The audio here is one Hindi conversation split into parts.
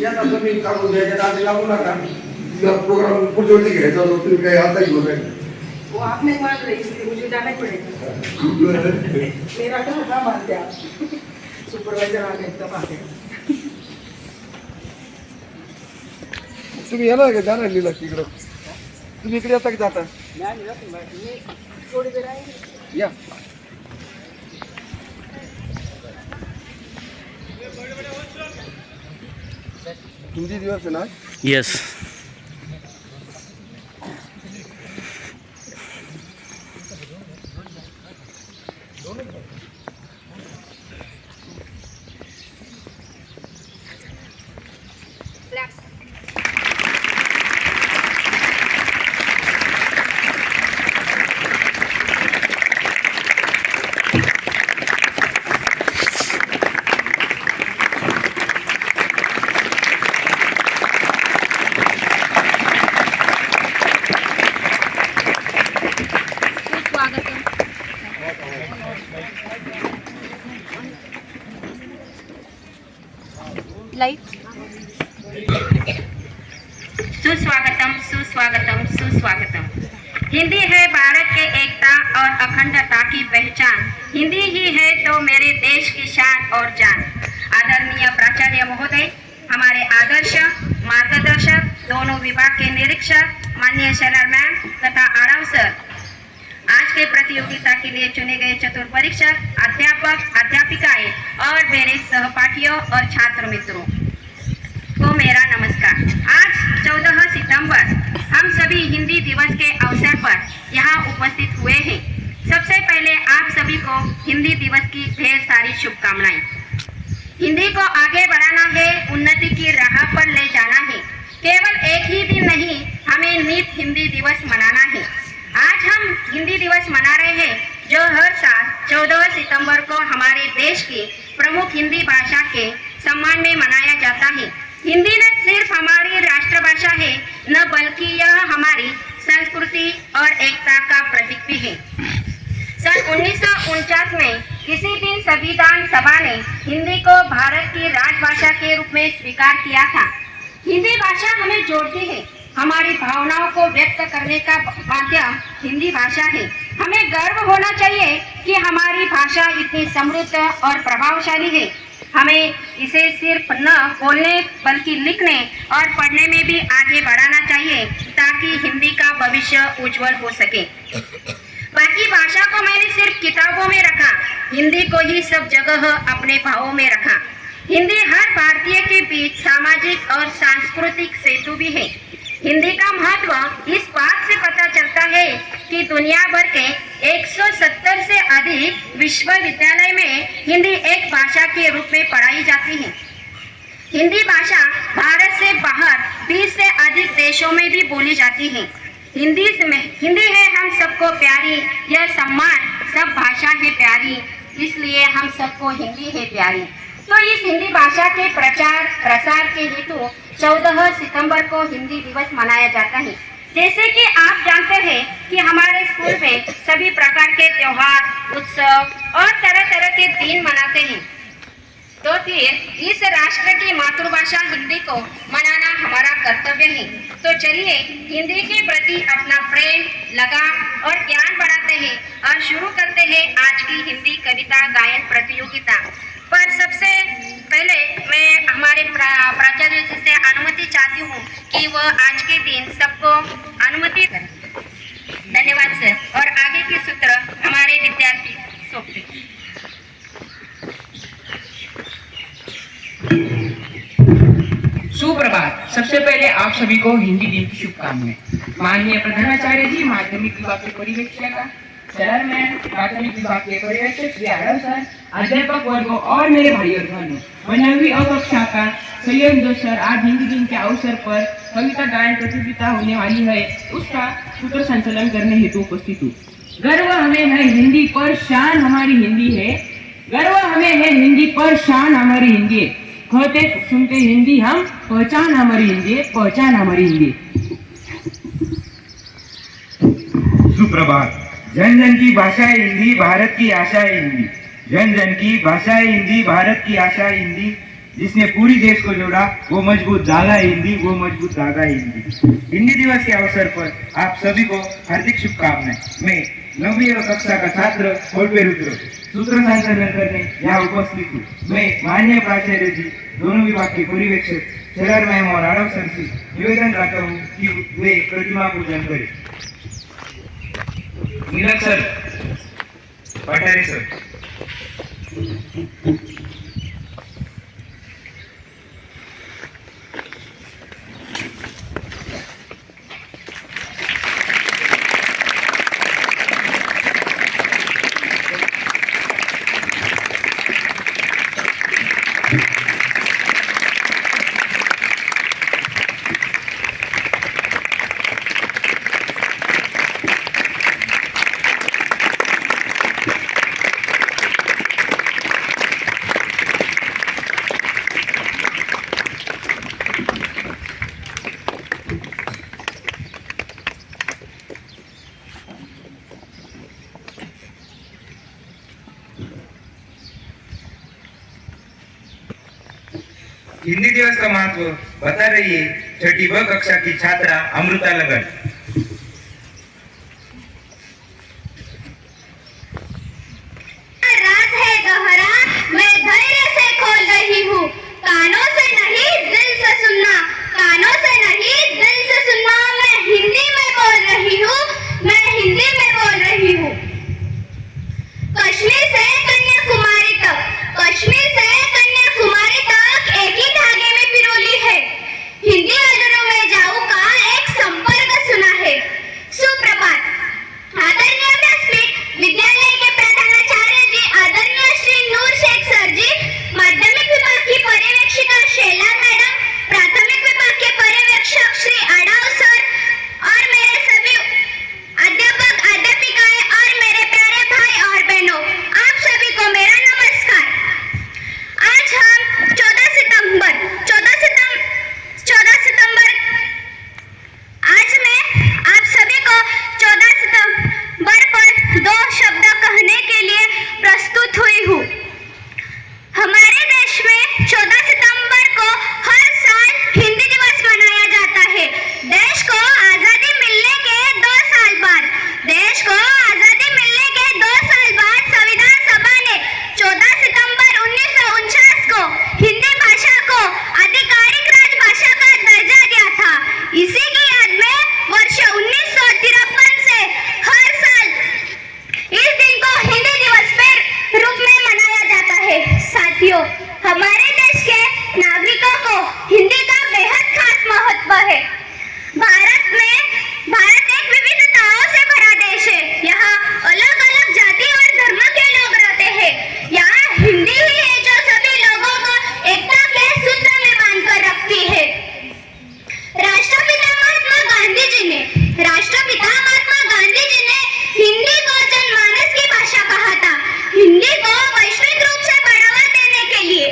याचा तुम्ही काढून द्यायच्या आधी लागू नका. प्रोग्राम पुढच्या वर्षी घ्यायचा होता, तुम्ही काही आता घेऊन राहिले. वो आपने मान रही इसलिए मुझे जाना ही पड़ेगा. मेरा काम मानते आप. सुपरवाइजर आ गए तब आ गए. तुम्ही येणार का जाणार लिहिला तिकडं? तुम्ही इकडे येता की जाता? मैं थोड़ी देर आएंगे. या. हिंदी दिवस है ना? यस. सुस्वागतम सुस्वागतम सुस्वागतम. हिंदी है भारत के एकता और अखंडता की पहचान. हिंदी ही है तो मेरे देश की शान और जान. आदरणीय प्राचार्य महोदय, हमारे आदर्श मार्गदर्शक, दोनों विभाग के निरीक्षक, माननीय शैलर मैम तथा आड़व सर, आज के प्रतियोगिता के लिए चुने गए चतुर परीक्षक, अध्यापक, अध्यापिकाएं और मेरे सहपाठियों और छात्र मित्रों को मेरा नमस्कार. आज 14 सितंबर हम सभी हिंदी दिवस के अवसर पर यहाँ उपस्थित हुए हैं. सबसे पहले आप सभी को हिंदी दिवस की ढेर सारी शुभकामनाएं. हिंदी को आगे बढ़ाना है, उन्नति की राह पर ले जाना है. केवल एक ही दिन नहीं, हमें नित हिंदी दिवस मनाना है. आज हम हिंदी दिवस मना रहे हैं जो हर साल 14 सितंबर को हमारे देश की प्रमुख हिंदी भाषा के सम्मान में मनाया जाता है. हिंदी न सिर्फ हमारी राष्ट्रभाषा है, न बल्कि यह हमारी संस्कृति और एकता का प्रतीक भी है. सन 1949 में किसी दिन संविधान सभा ने हिंदी को भारत की राजभाषा के रूप में स्वीकार किया था. हिंदी भाषा हमें जोड़ती है. हमारी भावनाओं को व्यक्त करने का माध्यम हिंदी भाषा है. हमें गर्व होना चाहिए कि हमारी भाषा इतनी समृद्ध और प्रभावशाली है. हमें इसे सिर्फ न बोलने बल्कि लिखने और पढ़ने में भी आगे बढ़ाना चाहिए ताकि हिंदी का भविष्य उज्जवल हो सके. बाकी भाषा को मैंने सिर्फ किताबों में रखा, हिंदी को ही सब जगह अपने भावों में रखा. हिंदी हर भारतीय के बीच सामाजिक और सांस्कृतिक सेतु भी है. हिंदी का महत्व इस बात से पता चलता है कि दुनिया भर के 170 से अधिक विश्वविद्यालय में हिंदी एक भाषा के रूप में पढ़ाई जाती है. हिंदी भाषा भारत से बाहर 20 से अधिक देशों में भी बोली जाती है. हिंदी है हम सबको प्यारी, यह सम्मान सब भाषा है प्यारी, इसलिए हम सबको हिंदी है प्यारी. तो इस हिंदी भाषा के प्रचार प्रसार के हेतु 14 सितंबर को हिंदी दिवस मनाया जाता है. जैसे कि आप जानते हैं कि हमारे स्कूल में सभी प्रकार के त्योहार, उत्सव और तरह तरह के दिन मनाते हैं. तो फिर इस राष्ट्र की मातृभाषा हिंदी को मनाना हमारा कर्तव्य है. तो चलिए हिंदी के प्रति अपना प्रेम, लगाव और ज्ञान बढ़ाते हैं और शुरू करते हैं आज की हिंदी कविता गायन प्रतियोगिता. पर सबसे पहले मैं हमारे प्राचार्य जी से अनुमति चाहती हूँ कि वह आज के दिन सबको अनुमति दें. धन्यवाद सर. और आगे के सूत्र हमारे विद्यार्थी सौंपते. सुप्रभात. सबसे पहले आप सभी को हिंदी दिन की शुभकामनाएं. माननीय प्रधानाचार्य जी, माध्यमिक विभाग के परिवेक्षक, शैलर मैम, प्राथमिक विभाग के पर्यवेक्षक श्री आड़व सर, अध्यापक वर्गों और मेरे भाई और बहनों, मैं 9वीं अ कक्षा का संयोजक सर, आज हिंदी दिन के अवसर पर कविता गायन प्रतियोगिता होने वाली है, उसका सूत्र संचालन करने हेतु उपस्थित हूँ. गर्व हमें है हिंदी पर, शान हमारी हिंदी है. गर्व हमें है हिंदी पर, शान हमारी हिंदी है. कहते सुनते हिंदी हम, पहचान हमारी हिंदी है, पहचान हमारी हिंदी. सुप्रभात. जन जन की भाषा है हिंदी, भारत की आशा है हिंदी. जन जन की भाषा है हिंदी, भारत की आशा है हिंदी. जिसने पूरी देश को जोड़ा वो मजबूत धागा है हिंदी, वो मजबूत धागा है हिंदी। हिंदी दिवस के अवसर पर आप सभी को हार्दिक शुभकामनाएं। मैं 9वीं कक्षा का छात्र होल्पे रुद्र सूत्र संचालन करने यहाँ उपस्थित हूँ। मैं माननीय प्राचार्य जी, दोनों विभाग के पर्यवेक्षक चेलार मैम और आड़व सर से निवेदन करता हूँ कि वे प्रतिमा पूजन करें। नीलक सर, पठारे सर। हिंदी दिवस का महत्व बता रही है छठी ब कक्षा की छात्रा अमृता लगन। राज है गहरा, मैं धैर्य से खोल रही हूँ। कानों से नहीं दिल से सुनना, कानों से नहीं दिल से सुनना। मैं हिंदी में बोल रही हूँ, मैं हिंदी में बोल रही हूँ। कश्मीर से कन्याकुमारी तक, कश्मीर से कन्याकुमारी तक एक ही धागे में पिरोली है। हिंदी अधरों में जाऊं का एक संपर्क सुना है। सुप्रभात। आदरणीय व्यासपीठ विद्यालय के प्रधानाचार्य जी आदरणीय श्री नूर शेख सर जी, माध्यमिक विभाग की पर्यवेक्षिका शेला मैडम, प्राथमिक विभाग के पर्यवेक्षक श्री आड़ाव सर और मेरे सभी अध्यापक अध्यापिकाएं और मेरे प्यारे भाई और बहनों, आप सभी को मेरा नमस्कार। आज हम 14 सितंबर आज मैं आप सभी को 14 सितंबर पर दो शब्द कहने के लिए प्रस्तुत हुई हूँ। हमारे देश में 14 सितंबर को हर साल हिंदी दिवस मनाया जाता है। देश को आजादी मिलने के 2 साल बाद, देश को आजादी मिलने के 2 साल बाद संविधान सभा ने 14 सितंबर 1949 को हिंदी भाषा को आधिकारिक राजभाषा का दर्जा दिया था। इसी की याद में वर्ष 1953 से हर साल इस दिन को हिंदी दिवस के रूप में मनाया जाता है। साथियों, हमारे देश के नागरिकों को हिंदी का बेहद खास महत्व है। भारत एक विविधताओं से भरा देश है। यहाँ अलग अलग जाति और धर्म के लोग रहते हैं। यहाँ हिंदी ही है जो सभी लोगों को एकता के सूत्र में बांधकर रखती है। राष्ट्रपिता महात्मा गांधी जी ने हिंदी को जनमानस की भाषा कहा था। हिंदी को वैश्विक रूप से बढ़ावा देने के लिए,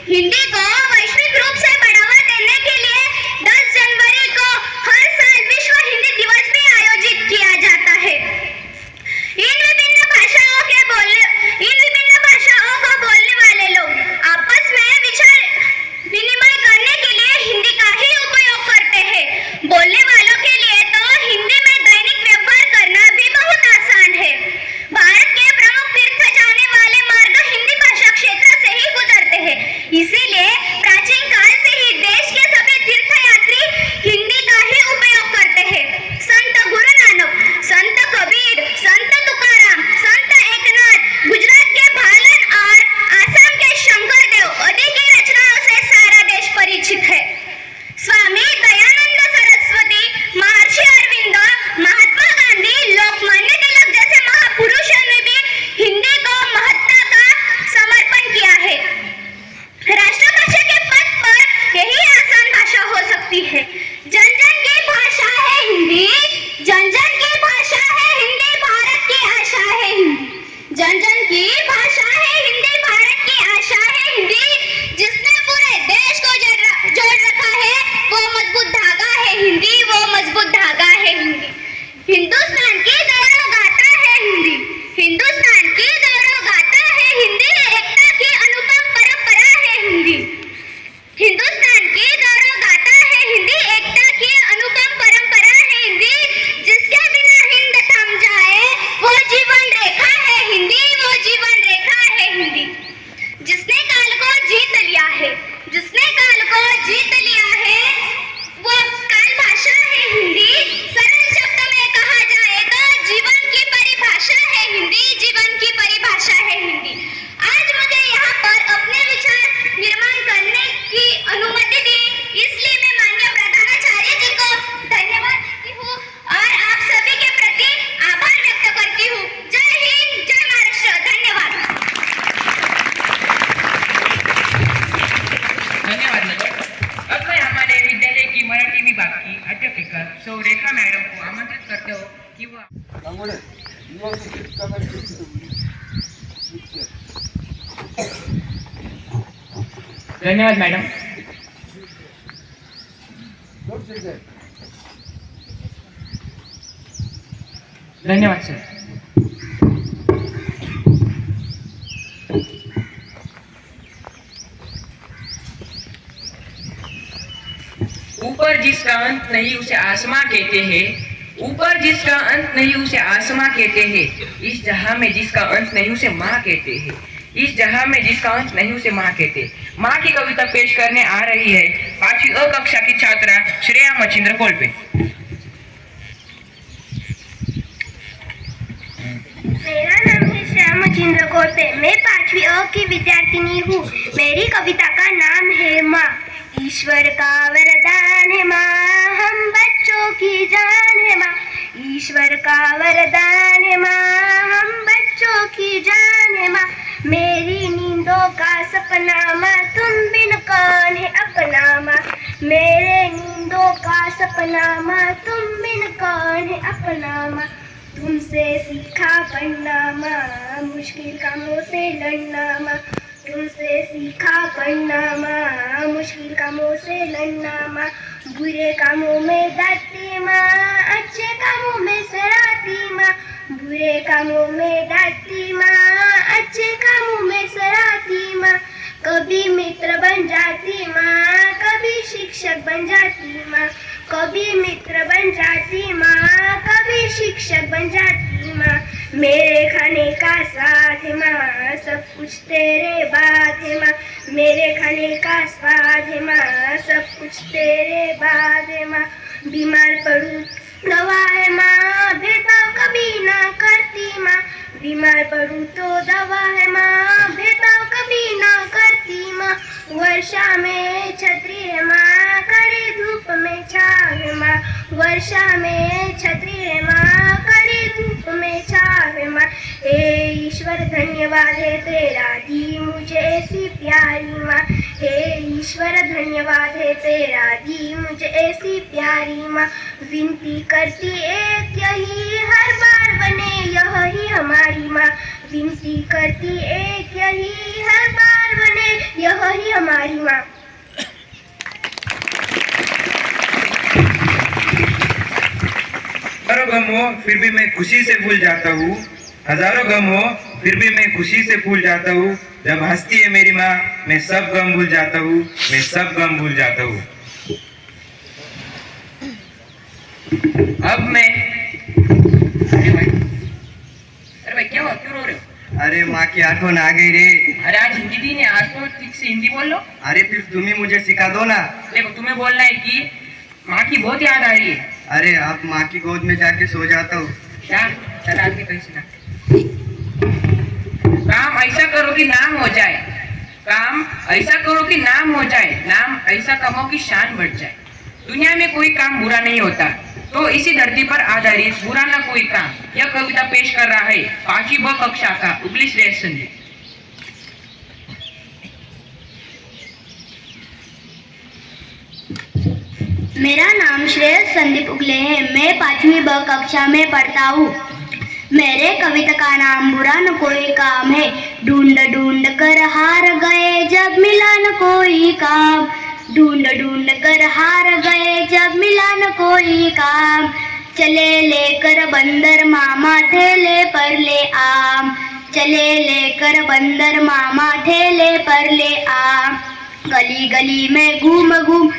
हिंदी को वैश्विक रूप से बढ़ावा देने के लिए 10 जनवरी को हर साल विश्व हिंदी दिवस भी आयोजित किया जाता है। इन विभिन्न भाषाओं को बोलने वाले लोग आपस में विचार विनिमय करने के लिए हिंदी का ही उपयोग करते हैं। बोलने वालों के लिए तो हिंदी में दैनिक व्यवहार करना भी बहुत आसान है। भारत के प्रमुख तीर्थ जाने वाले मार्ग हिंदी भाषा क्षेत्र से ही गुजरते हैं। इसीलिए प्राचीन काल से ही देश के सभी तीर्थयात्री हिंदी का ही उपयोग करते हैं। संत गुरु नानक, संत कबीर, संत तुकाराम, संत एकनाथ, गुजरात के भालन और आसाम के शंकरदेव आदि की रचनाओं से सारा देश परिचित है। स्वामी दयानंद सरस्वती, महर्षि अरविंद, महात्मा गांधी, लोकमान्य तिलक जैसे महापुरुषों ने भी हिंदी को महत्ता का समर्पण किया है। राष्ट्रभाषा के पद पर यही आसान भाषा हो सकती है। जन जन की भाषा है हिंदी, जन जन की भाषा है हिंदी, भारत की आशा है हिंदी। जन जन की भाषा है हिंदी, भारत की आशा है हिंदी। जिसने पूरे देश को जोड़ रखा है वो मजबूत धागा है हिंदी, वो मजबूत धागा है हिंदी। हिंदुस्तान की गौरव गाथा है हिंदी, हिंदुस्तान की गौरव गाथा है हिंदी। एकता की अनुपम परंपरा है हिंदी। तो रेखा मैडम को आमंत्रित करते हो कि वह त्यामुळे व्यवस्थित करायचं. धन्यवाद मैडम. व्यवस्थित आहे. धन्यवाद सर. ऊपर जिसका अंत नहीं उसे आसमां कहते हैं. ऊपर जिसका अंत नहीं उसे आसमां कहते हैं. इस जहां में जिसका अंत नहीं उसे माँ कहते हैं. इस जहां में जिसका अंत नहीं उसे माँ कहते हैं. माँ की कविता पेश करने आ रही है 5वीं अ कक्षा की छात्रा श्रेया मचिंद्र कोल्पे. मेरा नाम है श्रेया मचिंद्र कोल्पे. मैं 5वीं अ की विद्यार्थिनी हूँ. मेरी कविता का नाम है माँ. ईश्वर का वरदान है माँ, हम बच्चों की जान है माँ. ईश्वर का वरदान है माँ, हम बच्चों की जान है माँ. मेरी नींदों का सपना माँ, तुम बिन कौन है अपना माँ. मेरे नींदों का सपना माँ, तुम बिन कौन है अपना माँ. तुमसे सीखा पढ़ना माँ, मुश्किल कामों से लड़ना माँ. तुमसे सीखा पढ़ना माँ, मुश्किल कामों से लड़ना माँ. बुरे कामों में डांटती माँ, अच्छे कामों में सराहती माँ. बुरे कामों में डांटती माँ, अच्छे कामों में सराहती माँ. कभी मित्र बन जाती माँ, कभी शिक्षक बन जाती माँ. कभी मित्र बन जाती माँ, कभी शिक्षक बन जाती माँ. मेरे खाने का साथ है माँ, सब कुछ तेरे बात है माँ. मेरे खाने का स्वाद है माँ, सब कुछ तेरे बात है माँ. बीमार पड़ूं दवा है माँ, भेदभाव कभी ना करती माँ. बीमार पड़ूं तो दवा है माँ, भेदभाव कभी ना करती माँ. वर्षा में छतरी है माँ, कड़ी धूप में छाव है माँ. वर्षा में छतरी है माँ, कड़ी धूप में छाव है माँ. हे ईश्वर धन्यवाद है तेरा, दी मुझे ऐसी प्यारी माँ. हे ईश्वर धन्यवाद है तेरा, दी मुझे ऐसी प्यारी माँ. विनती करती एक यही, हर बार बने यही हमारी माँ. विनती करती एक यही, हर बार बने यही हमारी माँ. हजारों गम हो फिर भी मैं खुशी से भूल जाता हूँ. हजारों गम हो फिर भी मैं खुशी से भूल जाता हूँ. जब हंसती है मेरी माँ, मैं सब गम भूल जाता हूँ. मैं सब गम भूल जाता हूँ. अब मैं अरे भाई क्या हुआ, क्यों रो रहे हो? अरे माँ की आठवण आ गई रे. अरे आज हिंदी दिन है, आज तो ठीक से हिंदी बोल लो. अरे फिर तुम ही मुझे सिखा दो ना. देखो तुम्हें बोलना है कि माँ की बहुत याद आ रही है. अरे अब माँ की गोद में जाके सो जाता हूँ. क्या चला के कहीं सुना. काम ऐसा करो कि नाम हो जाए. काम ऐसा करो कि नाम हो जाए. नाम ऐसा कमाओ कि शान बढ़ जाए. दुनिया में कोई काम बुरा नहीं होता, तो इसी धरती पर आधारित बुरा ना कोई काम, यह कविता पेश कर रहा है 5वीं ब कक्षा का उगली श्रेयस संजय. मेरा नाम श्रेयस संदीप उगले है. मैं 5वीं ब कक्षा में पढ़ता हूँ. मेरे कविता का नाम बुरा न कोई काम है. ढूंढ ढूंढ कर हार गए जब मिला न कोई काम. ढूंढ ढूंढ कर हार गए जब मिला न कोई काम. चले लेकर बंदर मामा ठेले पर ले आम. चले लेकर बंदर मामा ठेले पर ले आम. गली गली में घूम घूम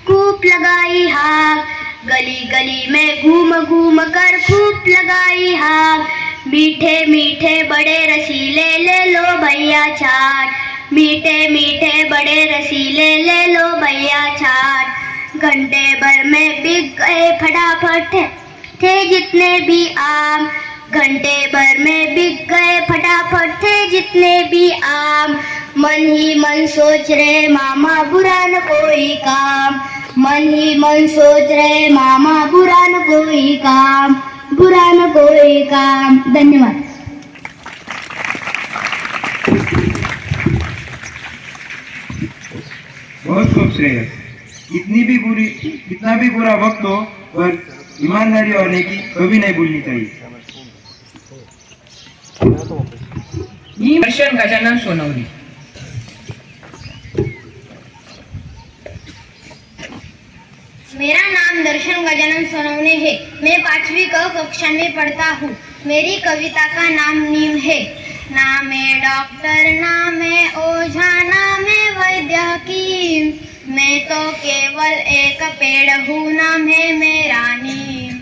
खूब लगाई हाक. गली गली में घूम घूम कर खूब लगाई हाक. मीठे मीठे बड़े रसीले ले लो भैया चाट. मीठे मीठे बड़े रसीले ले लो भैया चाट. घंटे भर में बिक गए फटाफट थे जितने भी आम. घंटे भर में बिक गए फटाफट थे जितने भी आम. मन ही मन सोच रहे मामा बुरा न कोई काम. मन ही मन सोच रहे मामा बुरा न कोई काम. बुरा न कोई काम. धन्यवाद. बहुत खूब श्रेयस. कितना भी बुरा वक्त हो, पर ईमानदारी और नेकी कभी नहीं भूलनी चाहिए। मी दर्शन गजानन सोनवणे। मेरा नाम दर्शन गजानन सोनवणे है। मैं 5वीं क कक्षा में पढ़ता हूँ। मेरी कविता का नाम नीम है। ना मैं डॉक्टर, ना मैं ओझा, ना मैं वैद्य हकीम, मैं तो केवल एक पेड़ हूँ, नाम है मेरा नीम।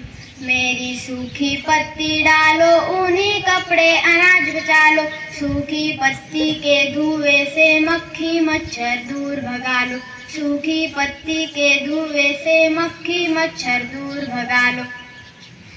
मेरी सूखी पत्ती डालो, उन्हीं कपड़े अनाज बचा लो, सूखी पत्ती के धुएं से मक्खी मच्छर दूर भगा लो, सूखी पत्ती के धुएं से मक्खी मच्छर दूर भगा लो।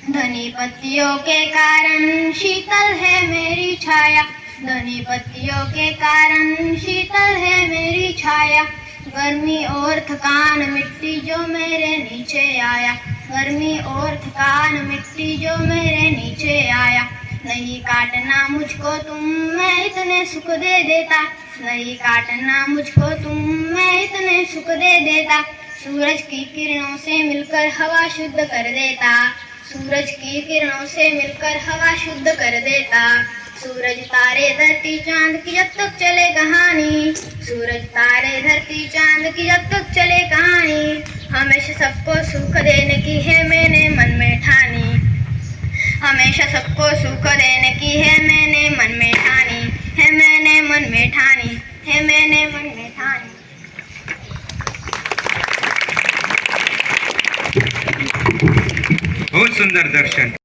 धनी पत्तियों के कारण शीतल है मेरी छाया, धनी पत्तियों के कारण शीतल है मेरी छाया। गर्मी और थकान मिट्टी जो मेरे नीचे आया, गर्मी और थकान मिट्टी जो मेरे नीचे आया। नहीं काटना मुझको तुम, मैं इतने सुख दे देता, नहीं काटना मुझको तुम, मैं इतने सुख दे देता। सूरज की किरणों से मिलकर हवा शुद्ध कर देता, सूरज की किरणों से मिलकर हवा शुद्ध कर देता। सूरज तारे धरती चांद की जब तक चले कहानी, सूरज तारे धरती चांद की जब तक चले कहानी। हमेशा सबको सुख देने की है मैंने मन में ठानी, हमेशा सबको सुख देने की है मैंने मन में ठानी, है मैंने मन में ठानी, है मैंने मन में ठानी। बहुत सुंदर दर्शन।